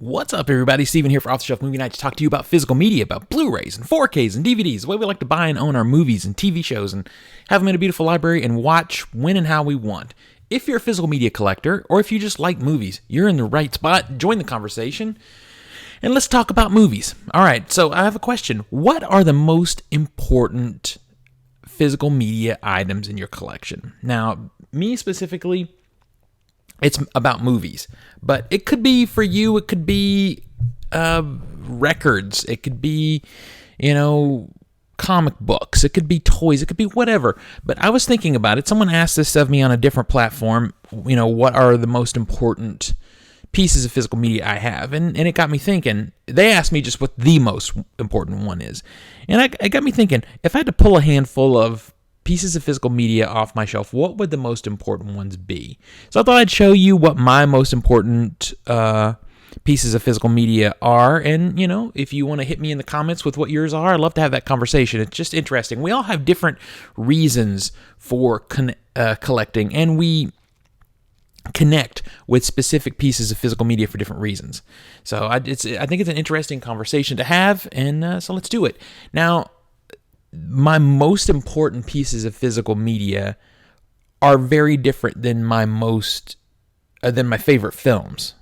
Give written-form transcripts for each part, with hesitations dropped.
What's up, everybody? Steven here for Off the Shelf Movie Night to talk to you about physical media, about Blu-rays and 4Ks and DVDs, the way we like to buy and own our movies and TV shows and have them in a beautiful library and watch when and how we want. If you're a physical media collector or if you just like movies, you're in the right spot. Join the conversation and let's talk about movies. All right, so I have a question. What are the most important physical media items in your collection? Now, me specifically, it's about movies, but it could be for you, it could be records, it could be, comic books, it could be toys, it could be whatever. But I was thinking about it. Someone asked this of me on a different platform, what are the most important pieces of physical media I have? And it got me thinking. They asked me just what the most important one is. And it got me thinking, if I had to pull a handful of pieces of physical media off my shelf, what would the most important ones be? So I thought I'd show you what my most important pieces of physical media are, and if you want to hit me in the comments with what yours are, I'd love to have that conversation. It's just interesting. We all have different reasons for collecting, and we connect with specific pieces of physical media for different reasons. So I think it's an interesting conversation to have, and so let's do it. Now, my most important pieces of physical media are very different than my favorite films.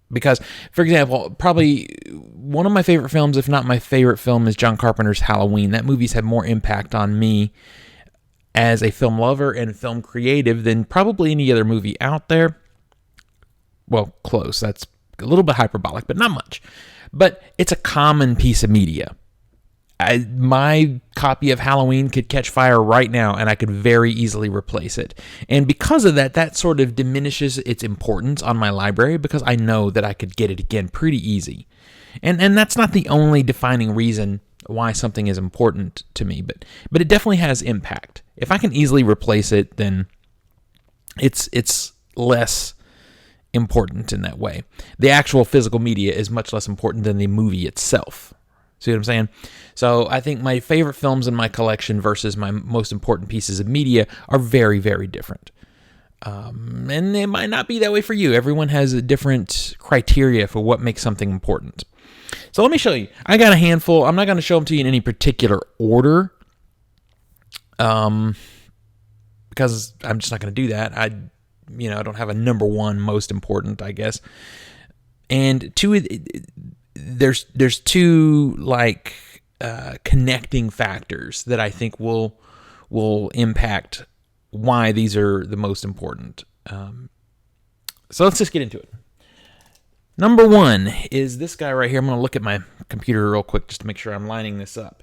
Because, for example, probably one of my favorite films, if not my favorite film, is John Carpenter's Halloween. That movie's had more impact on me as a film lover and film creative than probably any other movie out there. Well, close. That's a little bit hyperbolic, but not much. But it's a common piece of media. My copy of Halloween could catch fire right now, and I could very easily replace it. And because of that, that sort of diminishes its importance on my library because I know that I could get it again pretty easy. And that's not the only defining reason why something is important to me, but it definitely has impact. If I can easily replace it, then it's less important in that way. The actual physical media is much less important than the movie itself. See what I'm saying? So I think my favorite films in my collection versus my most important pieces of media are very, very different. And it might not be that way for you. Everyone has a different criteria for what makes something important. So let me show you. I got a handful. I'm not going to show them to you in any particular order, because I'm just not going to do that. I don't have a number one most important, I guess. And there's two connecting factors that I think will impact why these are the most important. So let's just get into it. Number one is this guy right here. I'm going to look at my computer real quick just to make sure I'm lining this up.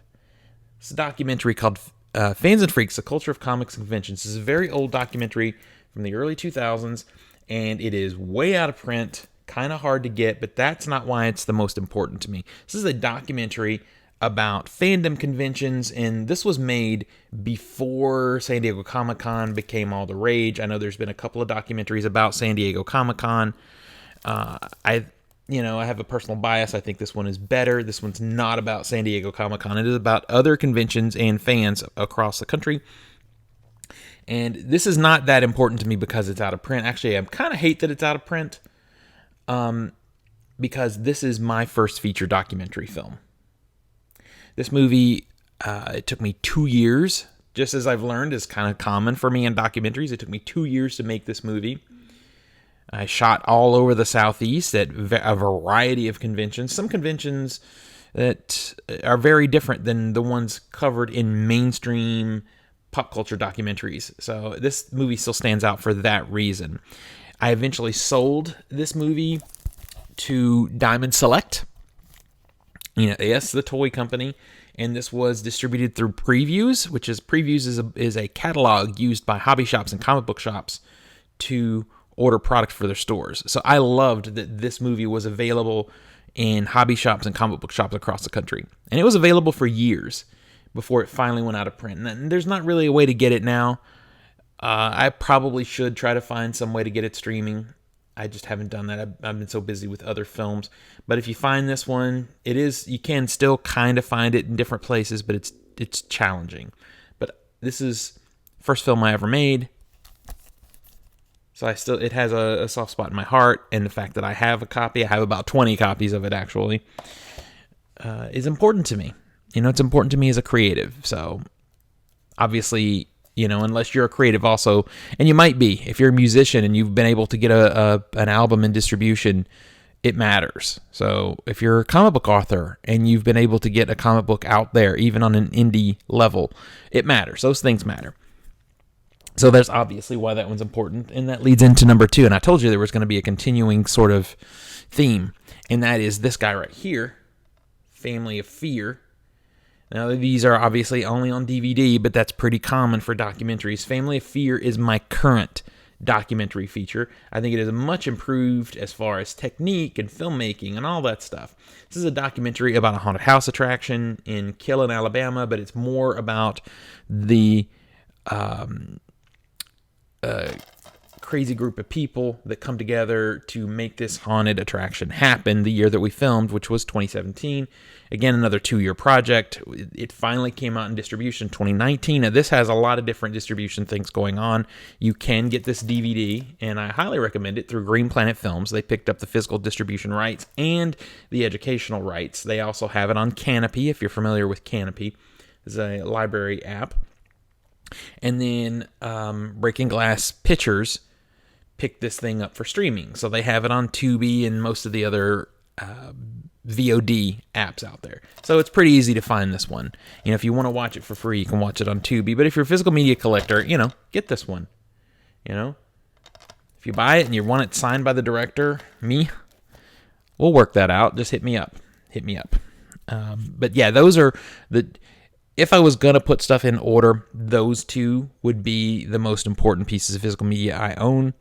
It's a documentary called Fans and Freaks, The Culture of Comics and Conventions. This is a very old documentary from the early 2000s, and it is way out of print. Kind of hard to get, but that's not why it's the most important to me. This is a documentary about fandom conventions, and this was made before San Diego Comic-Con became all the rage. I know there's been a couple of documentaries about San Diego Comic-Con. I have a personal bias. I think this one is better. This one's not about San Diego Comic-Con. It is about other conventions and fans across the country. And this is not that important to me because it's out of print. Actually, I kind of hate that it's out of print. Because this is my first feature documentary film. This movie, it took me 2 years, just as I've learned is kind of common for me in documentaries. It took me 2 years to make this movie. I shot all over the Southeast at a variety of conventions. Some conventions that are very different than the ones covered in mainstream pop culture documentaries. So this movie still stands out for that reason. I eventually sold this movie to Diamond Select, yes, the toy company, and this was distributed through Previews, which is a catalog used by hobby shops and comic book shops to order product for their stores. So I loved that this movie was available in hobby shops and comic book shops across the country, and it was available for years before it finally went out of print. And there's not really a way to get it now. I probably should try to find some way to get it streaming. I just haven't done that. I've been so busy with other films. But if you find this one, you can still kind of find it in different places, but it's challenging. But this is the first film I ever made. So it has a soft spot in my heart, and the fact that I have a copy, I have about 20 copies of it actually, is important to me. It's important to me as a creative. So obviously, unless you're a creative also, and you might be, if you're a musician and you've been able to get an album in distribution, it matters. So if you're a comic book author and you've been able to get a comic book out there, even on an indie level, it matters. Those things matter. So there's obviously why that one's important, and that leads into number 2. And I told you there was going to be a continuing sort of theme, and that is this guy right here, Family of Fear. Now, these are obviously only on DVD, but that's pretty common for documentaries. Family of Fear is my current documentary feature. I think it is much improved as far as technique and filmmaking and all that stuff. This is a documentary about a haunted house attraction in Killen, Alabama, but it's more about the crazy group of people that come together to make this haunted attraction happen the year that we filmed, which was 2017. Again, another 2-year project. It finally came out in distribution 2019. Now, this has a lot of different distribution things going on. You can get this DVD, and I highly recommend it, through Green Planet Films. They picked up the physical distribution rights and the educational rights. They also have it on Canopy, if you're familiar with Canopy. It's a library app. And then Breaking Glass Pictures picked this thing up for streaming. So they have it on Tubi and most of the other VOD apps out there. So it's pretty easy to find this one. If you want to watch it for free, you can watch it on Tubi. But if you're a physical media collector, get this one. If you buy it and you want it signed by the director, me, we'll work that out. Just hit me up. But yeah, those are if I was going to put stuff in order, those 2 would be the most important pieces of physical media I own.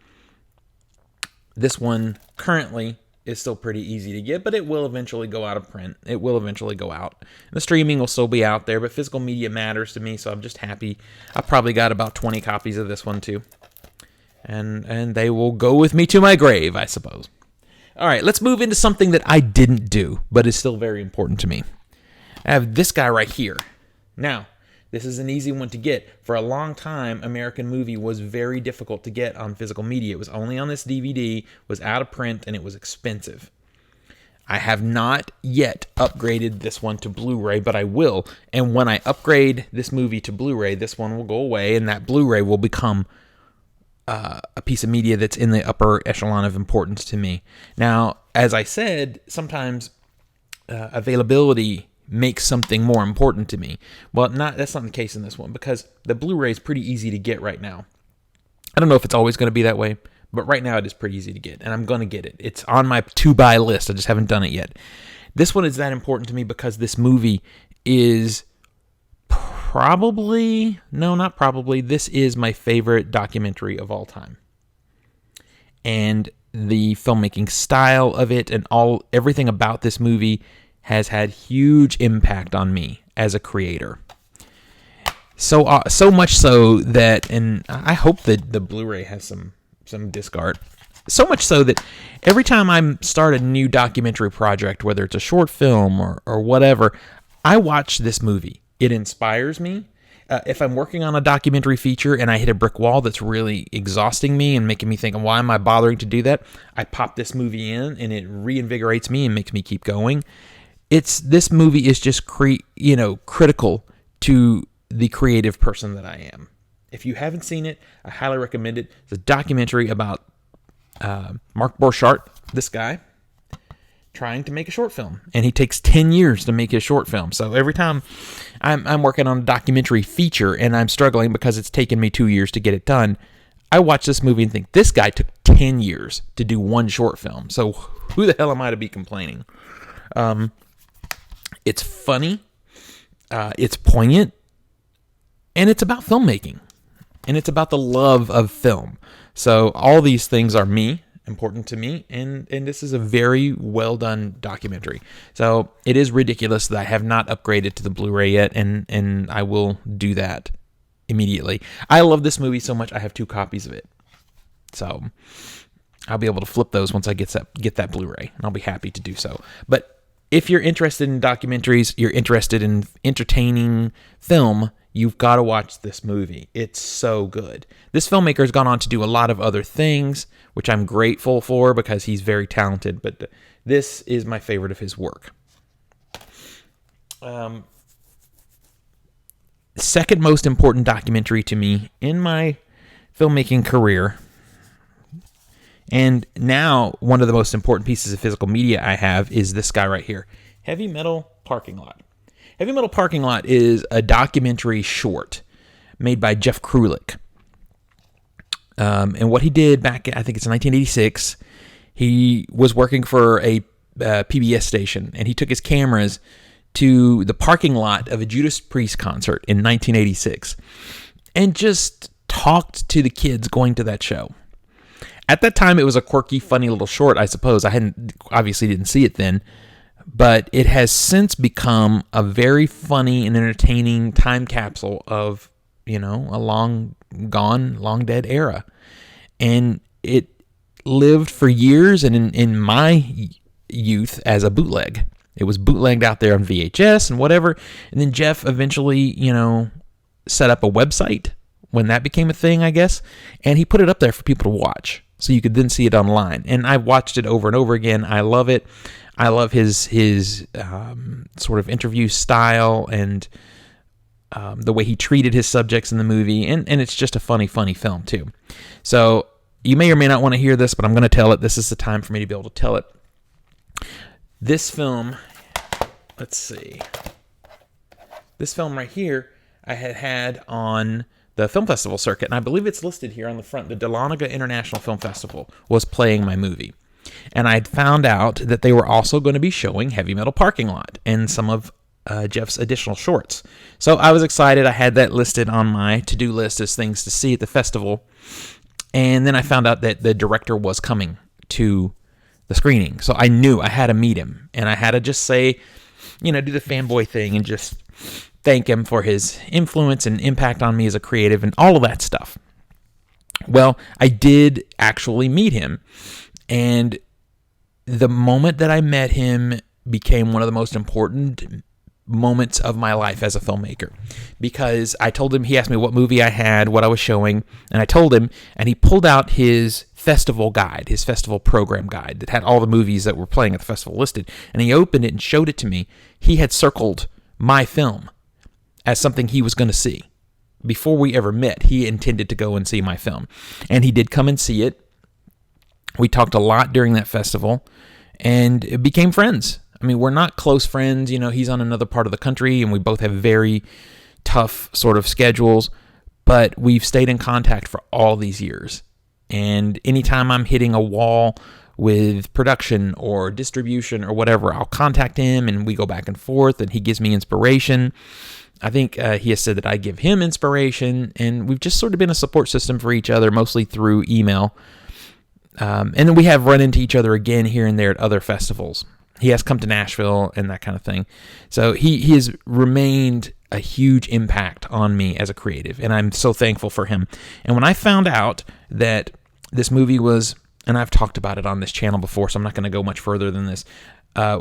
This one currently is still pretty easy to get, but it will eventually go out of print. It will eventually go out. The streaming will still be out there, but physical media matters to me, so I'm just happy. I probably got about 20 copies of this one too. And they will go with me to my grave, I suppose. All right, let's move into something that I didn't do, but is still very important to me. I have this guy right here. Now, this is an easy one to get. For a long time, American Movie was very difficult to get on physical media. It was only on this DVD, was out of print, and it was expensive. I have not yet upgraded this one to Blu-ray, but I will. And when I upgrade this movie to Blu-ray, this one will go away, and that Blu-ray will become a piece of media that's in the upper echelon of importance to me. Now, as I said, sometimes availability makes something more important to me. Well, that's not the case in this one, because the Blu-ray is pretty easy to get right now. I don't know if it's always going to be that way, but right now it is pretty easy to get, and I'm going to get it. It's on my to-buy list. I just haven't done it yet. This one is that important to me because this movie is this is my favorite documentary of all time. And the filmmaking style of it and everything about this movie has had huge impact on me as a creator. So much so that, and I hope that the Blu-ray has some disc art. So much so that every time I start a new documentary project, whether it's a short film or whatever, I watch this movie. It inspires me. If I'm working on a documentary feature and I hit a brick wall that's really exhausting me and making me think, why am I bothering to do that? I pop this movie in and it reinvigorates me and makes me keep going. This movie is just critical to the creative person that I am. If you haven't seen it, I highly recommend it. It's a documentary about Mark Borchardt, this guy, trying to make a short film, and he takes 10 years to make his short film. So every time I'm working on a documentary feature and I'm struggling because it's taken me 2 years to get it done, I watch this movie and think, this guy took 10 years to do one short film. So who the hell am I to be complaining? It's funny, it's poignant, and it's about filmmaking, and it's about the love of film. So all these things are important to me, and this is a very well done documentary. So it is ridiculous that I have not upgraded to the Blu-ray yet, and I will do that immediately. I love this movie so much, I have 2 copies of it. So I'll be able to flip those once I get that Blu-ray, and I'll be happy to do so. But if you're interested in documentaries, you're interested in entertaining film, you've got to watch this movie. It's so good. This filmmaker has gone on to do a lot of other things, which I'm grateful for because he's very talented, but this is my favorite of his work. Second most important documentary to me in my filmmaking career, and now one of the most important pieces of physical media I have, is this guy right here, Heavy Metal Parking Lot. Heavy Metal Parking Lot is a documentary short made by Jeff Krulik. And what he did back, I think it's 1986, he was working for a PBS station, and he took his cameras to the parking lot of a Judas Priest concert in 1986 and just talked to the kids going to that show. At that time, it was a quirky, funny little short, I suppose. I obviously didn't see it then, but it has since become a very funny and entertaining time capsule of, a long gone, long dead era. And it lived for years, and in my youth, as a bootleg. It was bootlegged out there on VHS and whatever. And then Jeff eventually, set up a website when that became a thing, I guess. And he put it up there for people to watch, so you could then see it online. And I watched it over and over again. I love it. I love his sort of interview style and the way he treated his subjects in the movie. And it's just a funny film, too. So you may or may not want to hear this, but I'm going to tell it. This is the time for me to be able to tell it. This film, let's see. This film right here, I had on the film festival circuit, and I believe it's listed here on the front. The Dahlonega International Film Festival was playing my movie. And I'd found out that they were also going to be showing Heavy Metal Parking Lot and some of Jeff's additional shorts. So I was excited. I had that listed on my to-do list as things to see at the festival. And then I found out that the director was coming to the screening. So I knew I had to meet him. And I had to just say, do the fanboy thing and just thank him for his influence and impact on me as a creative and all of that stuff. Well, I did actually meet him. And the moment that I met him became one of the most important moments of my life as a filmmaker, because I told him, he asked me what movie I had, what I was showing, and I told him, and he pulled out his festival guide, his festival program guide that had all the movies that were playing at the festival listed, and he opened it and showed it to me. He had circled my film as something he was going to see. Before we ever met, he intended to go and see my film, and he did come and see it. We talked a lot during that festival and became friends. I mean, we're not close friends. He's on another part of the country and we both have very tough sort of schedules, but we've stayed in contact for all these years. And anytime I'm hitting a wall with production or distribution or whatever, I'll contact him and we go back and forth and he gives me inspiration. I think he has said that I give him inspiration, and we've just sort of been a support system for each other, mostly through email. And then we have run into each other again here and there at other festivals. He has come to Nashville and that kind of thing. So he has remained a huge impact on me as a creative, and I'm so thankful for him. And when I found out that this movie was, and I've talked about it on this channel before, so I'm not going to go much further than this.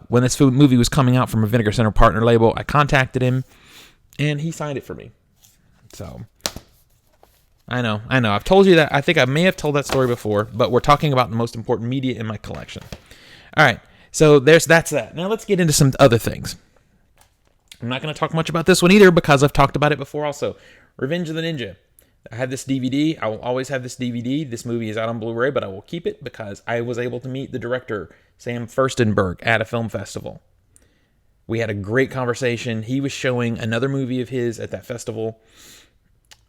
When this movie was coming out from a Vinegar Center partner label, I contacted him, and he signed it for me. So I know. I've told you that. I think I may have told that story before, but we're talking about the most important media in my collection. All right. So that's that. Now let's get into some other things. I'm not going to talk much about this one either because I've talked about it before also. Revenge of the Ninja. I have this DVD. I will always have this DVD. This movie is out on Blu-ray, but I will keep it because I was able to meet the director, Sam Furstenberg, at a film festival. We had a great conversation. He was showing another movie of his at that festival.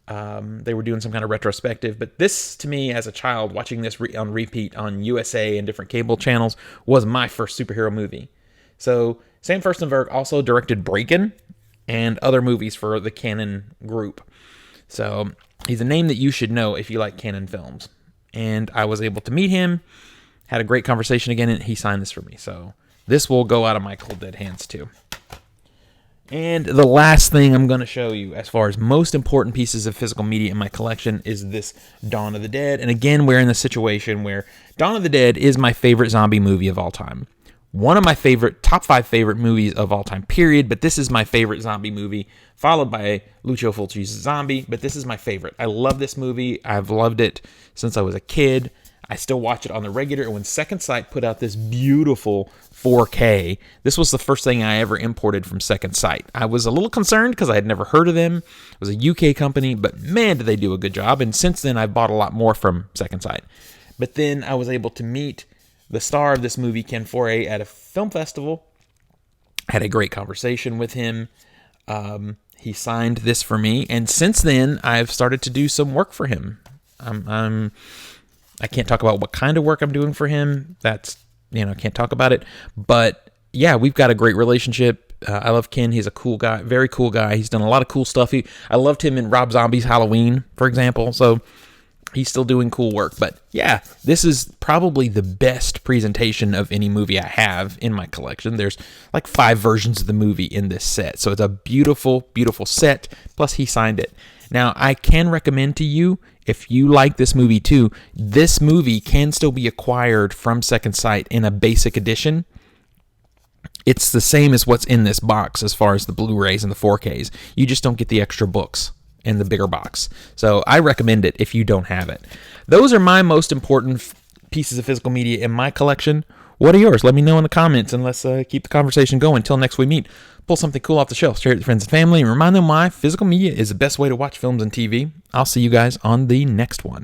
They were doing some kind of retrospective, but this, to me, as a child, watching this on repeat on USA and different cable channels, was my first superhero movie. So Sam Furstenberg also directed Breakin' and other movies for the Canon group. So he's a name that you should know if you like Canon films. And I was able to meet him, had a great conversation again, and he signed this for me. So this will go out of my cold dead hands too. And the last thing I'm going to show you as far as most important pieces of physical media in my collection is this Dawn of the Dead. And again, we're in the situation where Dawn of the Dead is my favorite zombie movie of all time. one of my top 5 favorite movies of all time, period. But this is my favorite zombie movie, followed by Lucio Fulci's Zombie. But this is my favorite. I love this movie. I've loved it since I was a kid. I still watch it on the regular. And when Second Sight put out this beautiful 4K, this was the first thing I ever imported from Second Sight. I was a little concerned because I had never heard of them. It was a UK company, but man, did they do a good job. And since then, I've bought a lot more from Second Sight. But then I was able to meet the star of this movie, Ken Foree, at a film festival. Had a great conversation with him. He signed this for me. And since then, I've started to do some work for him. I can't talk about what kind of work I'm doing for him. That's, can't talk about it. But yeah, we've got a great relationship. I love Ken. He's a cool guy, very cool guy. He's done a lot of cool stuff. I loved him in Rob Zombie's Halloween, for example. So he's still doing cool work. But yeah, this is probably the best presentation of any movie I have in my collection. There's like 5 versions of the movie in this set. So it's a beautiful, beautiful set. Plus he signed it. Now, I can recommend to you, if you like this movie too, this movie can still be acquired from Second Sight in a basic edition. It's the same as what's in this box as far as the Blu-rays and the 4Ks. You just don't get the extra books in the bigger box. So I recommend it if you don't have it. Those are my most important pieces of physical media in my collection. What are yours? Let me know in the comments, and let's keep the conversation going until next we meet. Pull something cool off the shelf, share it with friends and family, and remind them why physical media is the best way to watch films and TV. I'll see you guys on the next one.